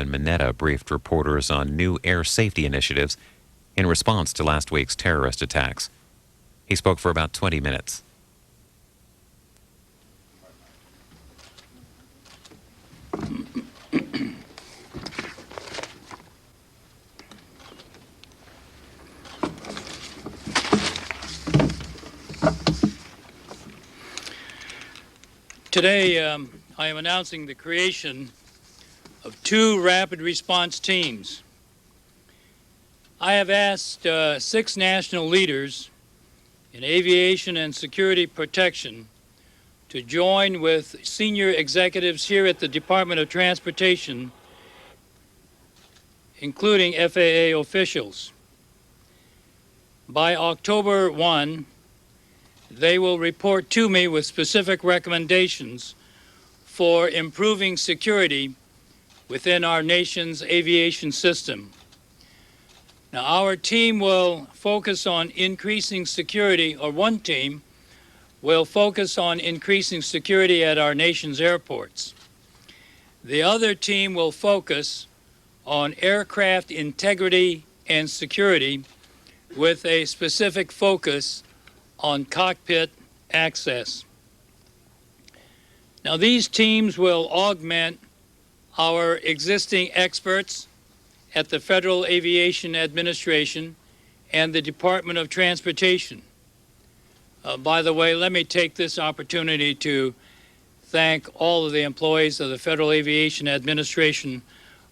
Chairman Mineta briefed reporters on new air safety initiatives in response to last week's terrorist attacks. He spoke for about 20 minutes. Today, I am announcing the creation of 2 rapid response teams. I have asked 6 national leaders in aviation and security protection to join with senior executives here at the Department of Transportation, including FAA officials. By October 1, they will report to me with specific recommendations for improving security within our nation's aviation system. Now, our team will focus on increasing security, or one team will focus on increasing security at our nation's airports. The other team will focus on aircraft integrity and security with a specific focus on cockpit access. Now, these teams will augment our existing experts at the Federal Aviation Administration and the Department of Transportation. By the way, let me take this opportunity to thank all of the employees of the Federal Aviation Administration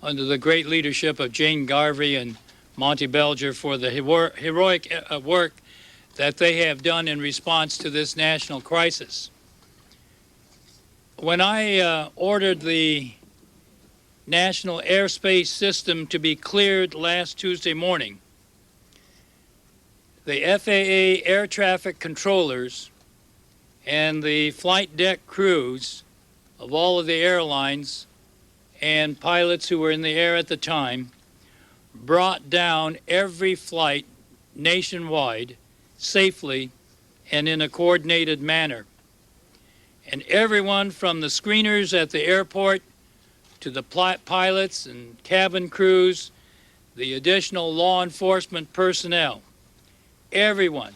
under the great leadership of Jane Garvey and Monty Belger for the heroic work that they have done in response to this national crisis. When I ordered the National Airspace System to be cleared last Tuesday morning, the FAA air traffic controllers and the flight deck crews of all of the airlines and pilots who were in the air at the time brought down every flight nationwide safely and in a coordinated manner. And everyone from the screeners at the airport to the pilots and cabin crews, the additional law enforcement personnel, everyone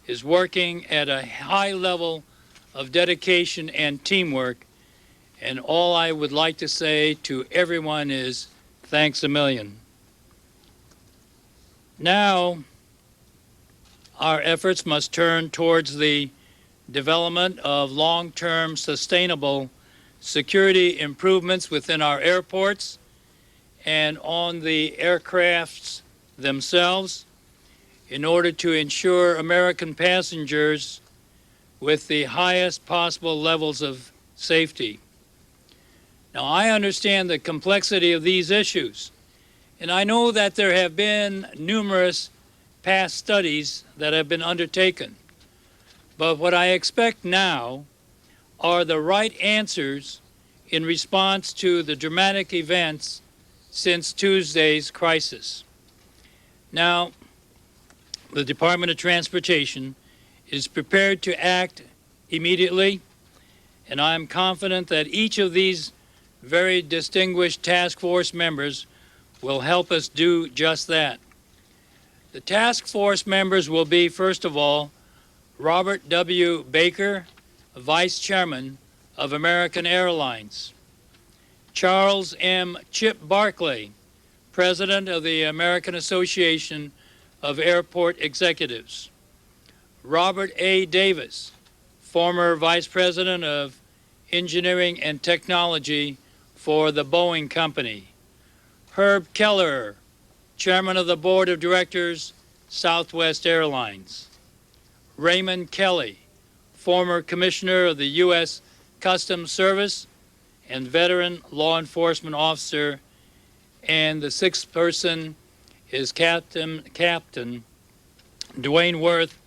is working at a high level of dedication and teamwork. And all I would like to say to everyone is thanks a million. Now, our efforts must turn towards the development of long-term sustainable security improvements within our airports and on the aircrafts themselves in order to ensure American passengers with the highest possible levels of safety. Now, I understand the complexity of these issues, and I know that there have been numerous past studies that have been undertaken. But what I expect now are the right answers in response to the dramatic events since Tuesday's crisis. Now, the Department of Transportation is prepared to act immediately, and I am confident that each of these very distinguished task force members will help us do just that. The task force members will be, first of all, Robert W. Baker, Vice Chairman of American Airlines; Charles M. Chip Barkley, President of the American Association of Airport Executives; Robert A. Davis, former Vice President of Engineering and Technology for the Boeing Company; Herb Kelleher, Chairman of the Board of Directors, Southwest Airlines; Raymond Kelly, former Commissioner of the U.S. Customs Service and veteran law enforcement officer; and the 6th person is Captain Dwayne Worth,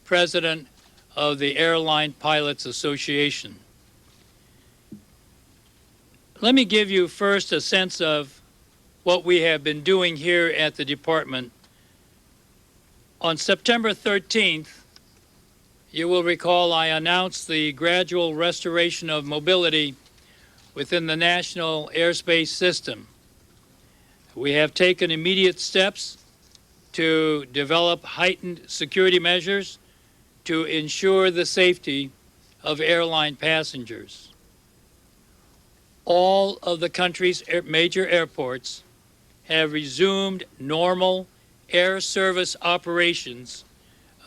President of the Airline Pilots Association. Let me give you first a sense of what we have been doing here at the department. On September 13th, you will recall I announced the gradual restoration of mobility within the national airspace system. We have taken immediate steps to develop heightened security measures to ensure the safety of airline passengers. All of the country's major airports have resumed normal air service operations,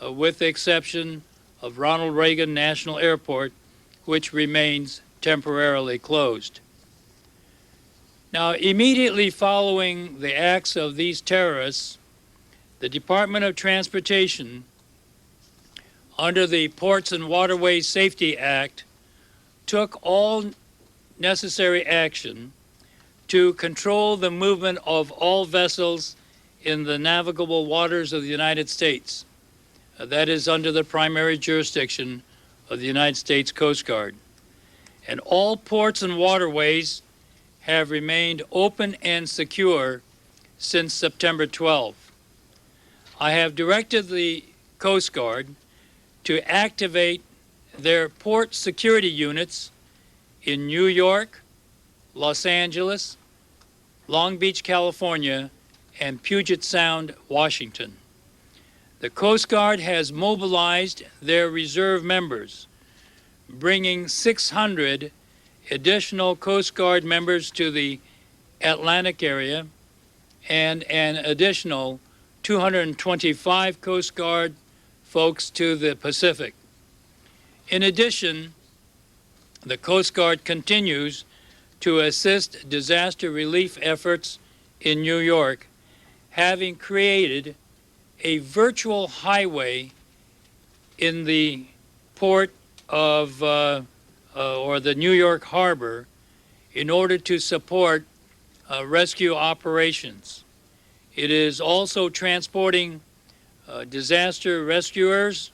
with the exception of Ronald Reagan National Airport, which remains temporarily closed. Now, immediately following the acts of these terrorists, the Department of Transportation, under the Ports and Waterways Safety Act, took all necessary action to control the movement of all vessels in the navigable waters of the United States. That is under the primary jurisdiction of the United States Coast Guard. And all ports and waterways have remained open and secure since September 12. I have directed the Coast Guard to activate their port security units in New York, Los Angeles, Long Beach, California, and Puget Sound, Washington. The Coast Guard has mobilized their reserve members, bringing 600 additional Coast Guard members to the Atlantic area and an additional 225 Coast Guard folks to the Pacific. In addition, the Coast Guard continues to assist disaster relief efforts in New York, having created a virtual highway in the port of or the New York Harbor in order to support rescue operations. It is also transporting disaster rescuers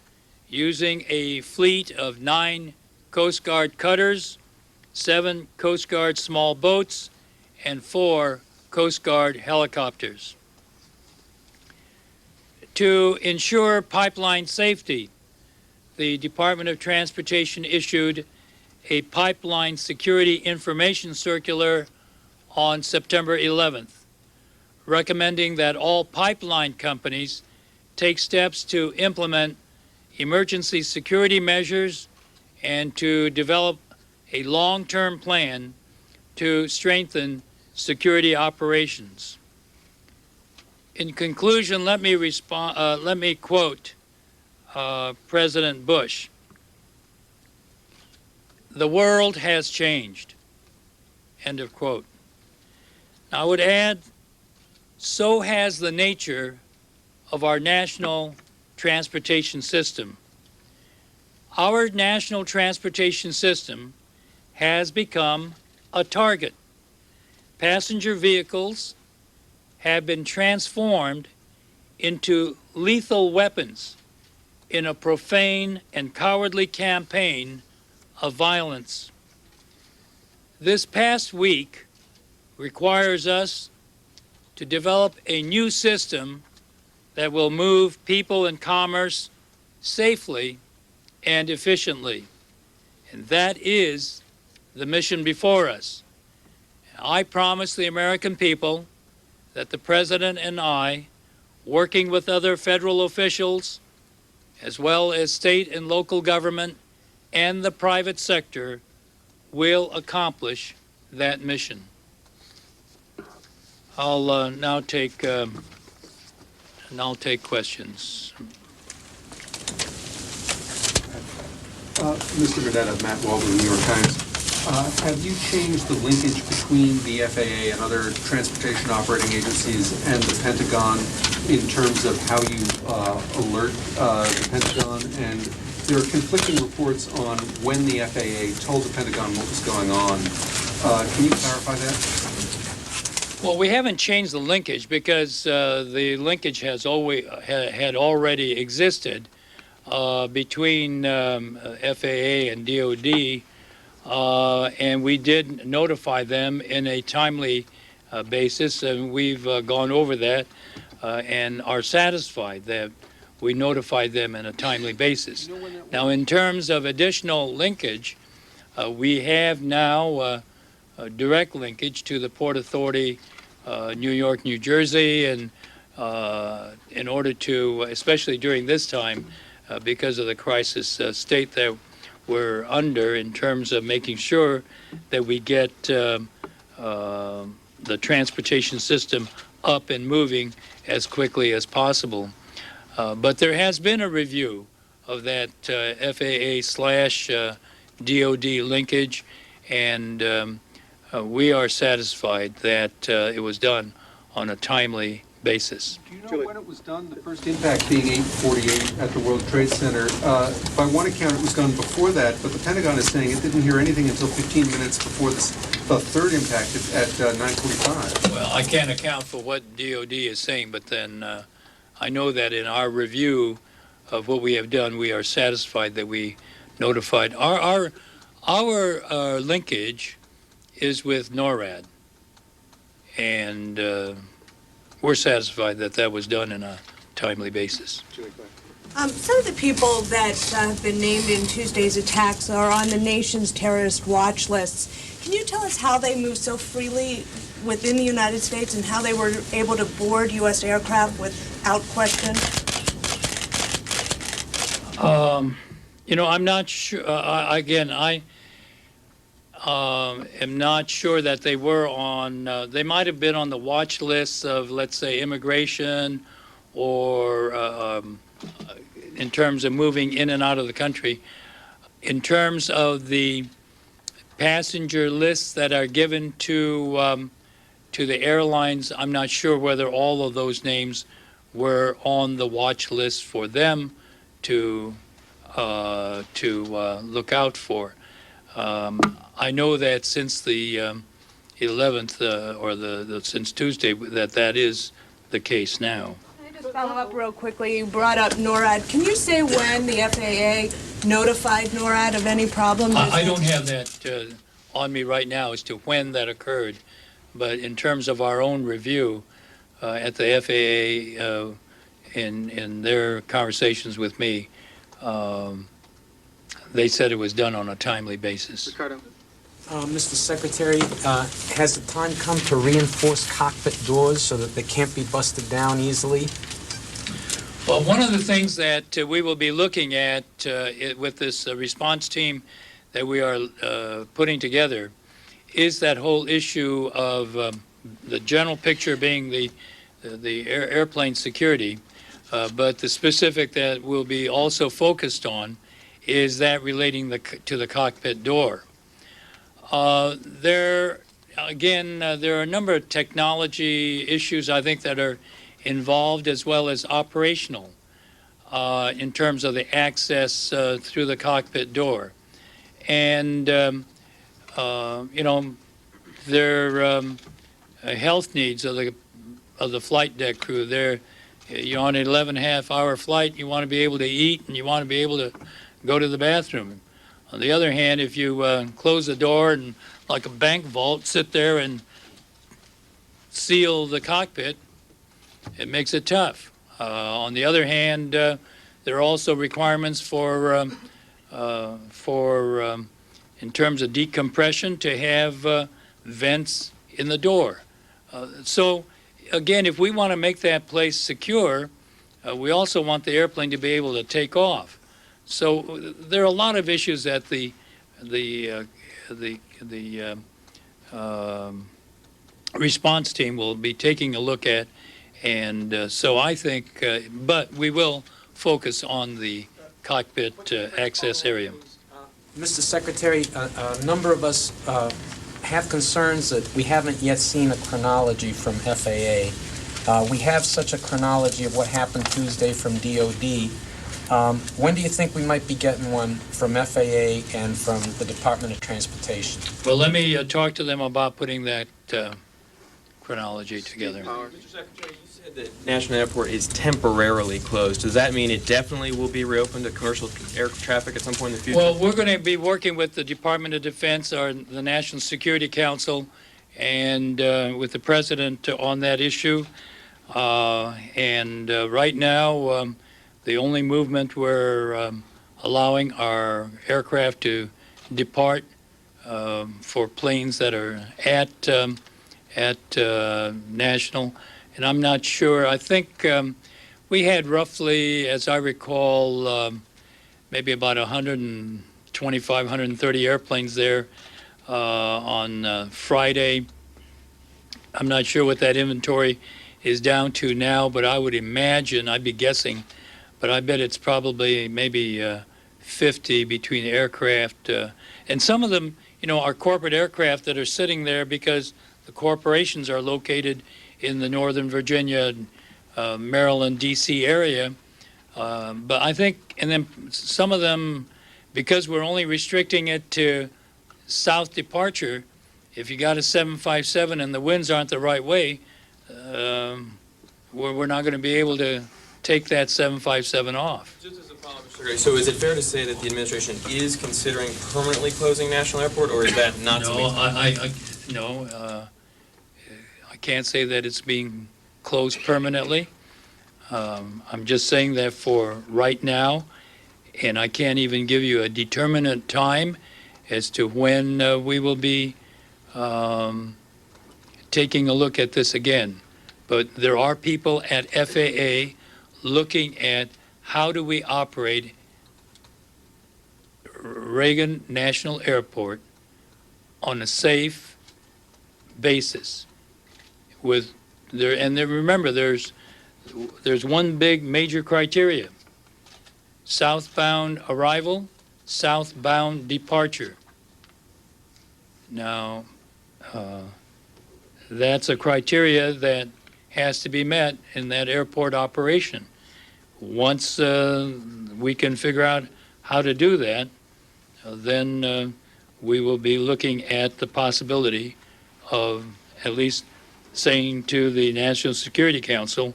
using a fleet of 9 Coast Guard cutters, 7 Coast Guard small boats, and 4 Coast Guard helicopters. To ensure pipeline safety, the Department of Transportation issued a pipeline security information circular on September 11th, recommending that all pipeline companies take steps to implement emergency security measures and to develop a long-term plan to strengthen security operations. In conclusion, let me quote President Bush. "The world has changed." End of quote. Now, I would add, so has the nature of our national transportation system. Our national transportation system has become a target. Passenger vehicles have been transformed into lethal weapons in a profane and cowardly campaign of violence. This past week requires us to develop a new system that will move people and commerce safely and efficiently. And that is the mission before us. I promise the American people that the President and I, working with other federal officials, as well as state and local government and the private sector, will accomplish that mission. I'll now take questions. Mr. Mineta, Matt Walden, New York Times. Have you changed the linkage between the FAA and other transportation operating agencies and the Pentagon in terms of how you alert the Pentagon? And there are conflicting reports on when the FAA told the Pentagon what was going on. Can you clarify that? Well, we haven't changed the linkage because the linkage has had already existed between FAA and DOD, and we did notify them in a timely basis, and we've gone over that and are satisfied that we notified them in a timely basis. Now, in terms of additional linkage, we have now a direct linkage to the Port Authority New York, New Jersey, and in order to, especially during this time, because of the crisis state that we're under in terms of making sure that we get the transportation system up and moving as quickly as possible. But there has been a review of that FAA/DOD linkage, and we are satisfied that it was done on a timely basis. Do you know when it was done? The first impact being 8:48 at the World Trade Center. By one account, it was done before that, but the Pentagon is saying it didn't hear anything until 15 minutes before the third impact at 9:45. Well, I can't account for what DOD is saying, but then I know that in our review of what we have done, we are satisfied that we notified. Our linkage is with NORAD, and we're satisfied that that was done in a timely basis. Some of the people that have been named in Tuesday's attacks are on the nation's terrorist watch lists. Can you tell us how they move so freely within the United States and how they were able to board U.S. aircraft without question? I'm not sure. I am not sure that they were on. They might have been on the watch lists of, let's say, immigration, or in terms of moving in and out of the country. In terms of the passenger lists that are given to the airlines, I'm not sure whether all of those names were on the watch list for them to look out for. I know that since the 11th, since Tuesday, that is the case now. Can I just follow up real quickly? You brought up NORAD. Can you say when the FAA notified NORAD of any problems? I don't have that on me right now as to when that occurred, but in terms of our own review at the FAA in their conversations with me, they said it was done on a timely basis. Ricardo. Mr. Secretary, has the time come to reinforce cockpit doors so that they can't be busted down easily? Well, one of the things that we will be looking at with this response team that we are putting together is that whole issue of the general picture being the airplane security, but the specific that we'll be also focused on is that relating to the cockpit door. There are a number of technology issues, I think, that are involved, as well as operational in terms of the access through the cockpit door. And, their health needs of the flight deck crew. You're on an 11.5-hour flight, you want to be able to eat, and you want to be able to go to the bathroom. On the other hand, if you close the door and, like a bank vault, sit there and seal the cockpit, it makes it tough. On the other hand, there are also requirements for in terms of decompression, to have vents in the door. So again, if we want to make that place secure, we also want the airplane to be able to take off. So there are a lot of issues that the response team will be taking a look at, and so I think, but we will focus on the cockpit access area. Mr. Secretary, a number of us have concerns that we haven't yet seen a chronology from FAA. We have such a chronology of what happened Tuesday from DOD. When do you think we might be getting one from FAA and from the Department of Transportation? Well, let me talk to them about putting that chronology together. Mr. Secretary, you said that National Airport is temporarily closed. Does that mean it definitely will be reopened to commercial air traffic at some point in the future? Well, we're going to be working with the Department of Defense, or the National Security Council, and with the President on that issue. Right now, the only movement we're allowing are aircraft to depart for planes that are at at National, and I'm not sure. I think we had roughly, as I recall, maybe about 125, 130 airplanes there on Friday. I'm not sure what that inventory is down to now, but I would imagine, I'd be guessing, but I bet it's probably maybe 50 between aircraft. And some of them, are corporate aircraft that are sitting there because the corporations are located in the Northern Virginia, Maryland, D.C. area. But I think, and then some of them, because we're only restricting it to south departure, if you got a 757 and the winds aren't the right way, we're not going to be able to take that 757 off. Just as a follow-up, Mr. Gray, so is it fair to say that the administration is considering permanently closing National Airport, or is that not No, something? I can't say that it's being closed permanently. I'm just saying that for right now, and I can't even give you a determinate time as to when we will be taking a look at this again. But there are people at FAA looking at how do we operate Reagan National Airport on a safe basis. Remember, there's one big major criteria: southbound arrival, southbound departure. Now, that's a criteria that has to be met in that airport operation. Once we can figure out how to do that, then we will be looking at the possibility of at least saying to the National Security Council,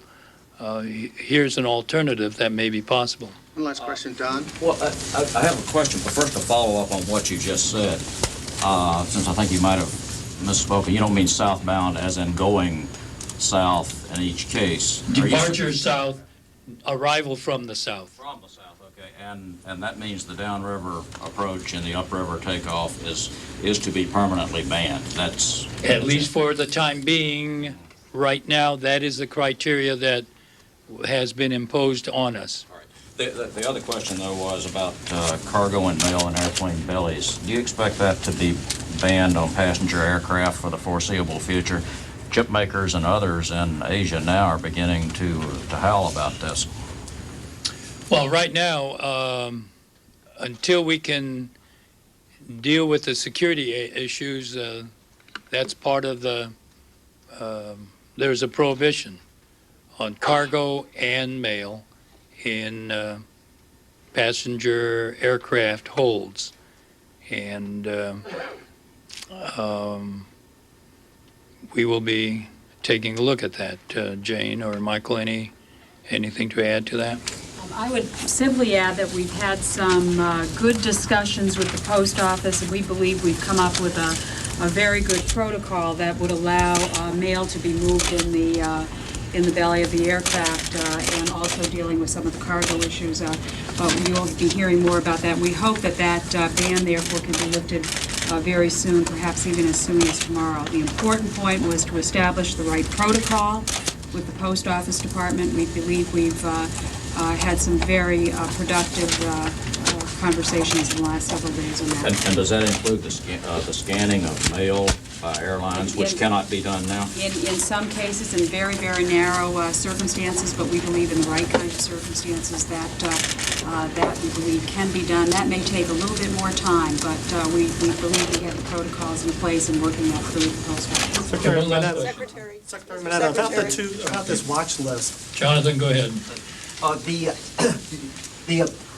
here's an alternative that may be possible. One last question, Don. Well, I have a question, but first to follow up on what you just said, since I think you might have misspoken. You don't mean southbound as in going south in each case. Departure south, arrival from the south. From the south, okay. And that means the downriver approach and the upriver takeoff is to be permanently banned. That's At least for the time being, right now, that is the criteria that has been imposed on us. all right. The other question, though, was about cargo and mail and airplane bellies. Do you expect that to be banned on passenger aircraft for the foreseeable future? Chip makers and others in Asia now are beginning to howl about this. Well, right now, until we can deal with the security issues, that's part of there's a prohibition on cargo and mail in passenger aircraft holds. And we will be taking a look at that. Jane or Michael, anything to add to that? I would simply add that we've had some good discussions with the post office, and we believe we've come up with a very good protocol that would allow mail to be moved in the belly of the aircraft, and also dealing with some of the cargo issues. But we will be hearing more about that. We hope that ban, therefore, can be lifted very soon, perhaps even as soon as tomorrow. The important point was to establish the right protocol with the Post Office Department. We believe we've had some very productive conversations in the last several days on that. And does that include the scanning of mail by airlines, which cannot be done now? In some cases, in very, very narrow circumstances, but we believe in the right kind of circumstances that we believe can be done. That may take a little bit more time, but we believe we have the protocols in place and working that through the Post Office. Secretary Mineta, Secretary. Secretary Mineta, about this watch list. Jonathan, go ahead.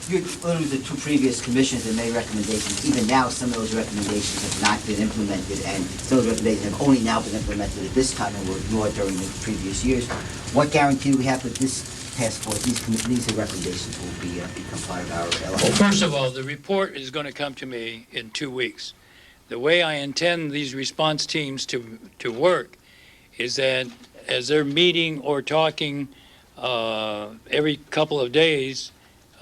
You alluded to the two previous commissions and made recommendations. Even now, some of those recommendations have not been implemented, and some of those recommendations have only now been implemented at this time and were ignored during the previous years. What guarantee do we have that this task force, these recommendations will become part of our LRO? Well, first of all, the report is going to come to me in 2 weeks. The way I intend these response teams to work is that as they're meeting or talking every couple of days,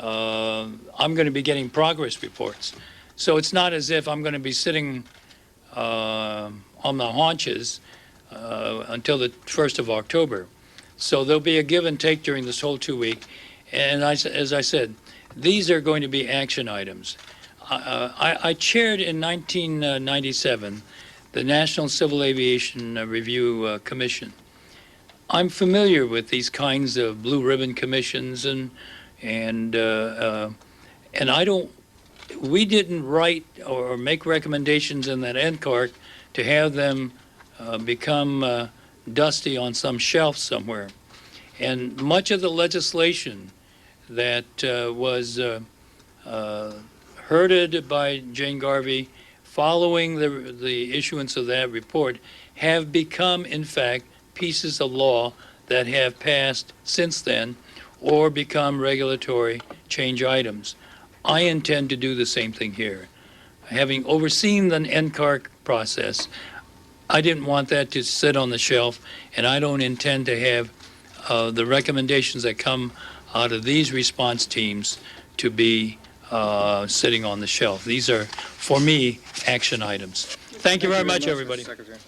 I'm going to be getting progress reports. So it's not as if I'm going to be sitting on the haunches. until the 1st of October. So there'll be a give and take during this whole 2 week. And as I said, these are going to be action items. I chaired in 1997 the National Civil Aviation Review Commission. I'm familiar with these kinds of blue ribbon commissions, and I don't. We didn't write or make recommendations in that NCARC to have them become dusty on some shelf somewhere. And much of the legislation that was herded by Jane Garvey following the issuance of that report have become, in fact, pieces of law that have passed since then or become regulatory change items. I intend to do the same thing here. Having overseen the NCARC process, I didn't want that to sit on the shelf, and I don't intend to have the recommendations that come out of these response teams to be sitting on the shelf. These are, for me, action items. Thank you very much, everybody. Secretary.